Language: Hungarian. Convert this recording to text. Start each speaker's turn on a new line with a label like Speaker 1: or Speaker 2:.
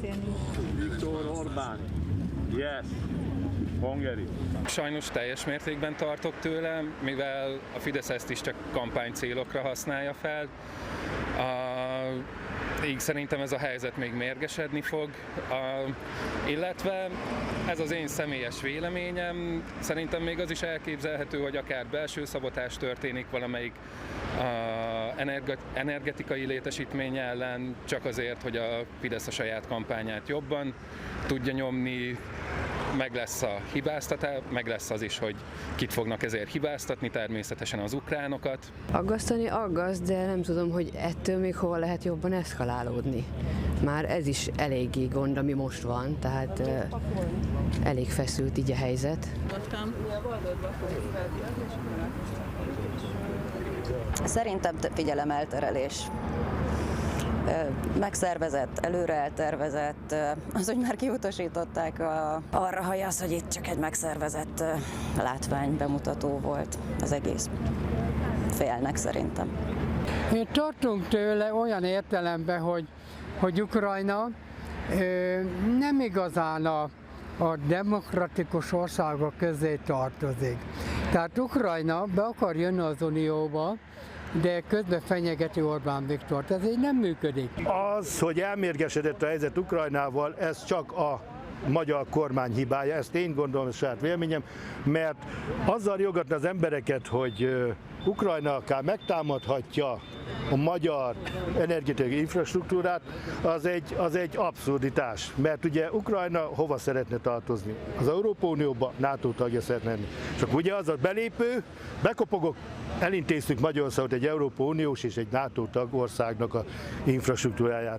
Speaker 1: beszélni.
Speaker 2: Viktor Orbán. Yes. Hungary.
Speaker 3: Sajnos teljes mértékben tartok tőle, mivel a Fidesz ezt is csak kampánycélokra használja fel. Így szerintem ez a helyzet még mérgesedni fog, illetve ez az én személyes véleményem, szerintem még az is elképzelhető, hogy akár belső szabotás történik valamelyik energetikai létesítmény ellen, csak azért, hogy a Fidesz a saját kampányát jobban tudja nyomni. Meg lesz a hibáztatás, meg lesz az is, hogy kit fognak ezért hibáztatni, természetesen az ukránokat.
Speaker 4: Aggasztani aggaszt, de nem tudom, hogy ettől még hova lehet jobban eszkalálódni. Már ez is eléggé gond, ami most van, tehát elég feszült így a helyzet.
Speaker 5: Szerintem figyelemelterelés. Megszervezett, előre eltervezett, az, hogy már kiutasították arra hajasz, hogy itt csak egy megszervezett látvány bemutató volt az egész. Félnek szerintem.
Speaker 6: Én tartunk tőle olyan értelemben, hogy Ukrajna nem igazán a demokratikus országok közé tartozik. Tehát Ukrajna be akar jönni az Unióba, de közben fenyegeti Orbán Viktort. Ez így nem működik.
Speaker 2: Az, hogy elmérgesedett a helyzet Ukrajnával, ez csak a magyar kormány hibája, ezt én gondolom, ez saját véleményem, mert azzal riogatni az embereket, hogy Ukrajna akár megtámadhatja a magyar energetikai infrastruktúrát, az egy abszurditás, mert ugye Ukrajna hova szeretne tartozni? Az Európai Unióba NATO tagja szeretne lenni. Csak ugye az a belépő, bekopogok, elintéztük Magyarországot egy Európai Uniós és egy NATO tagországnak a infrastruktúráját.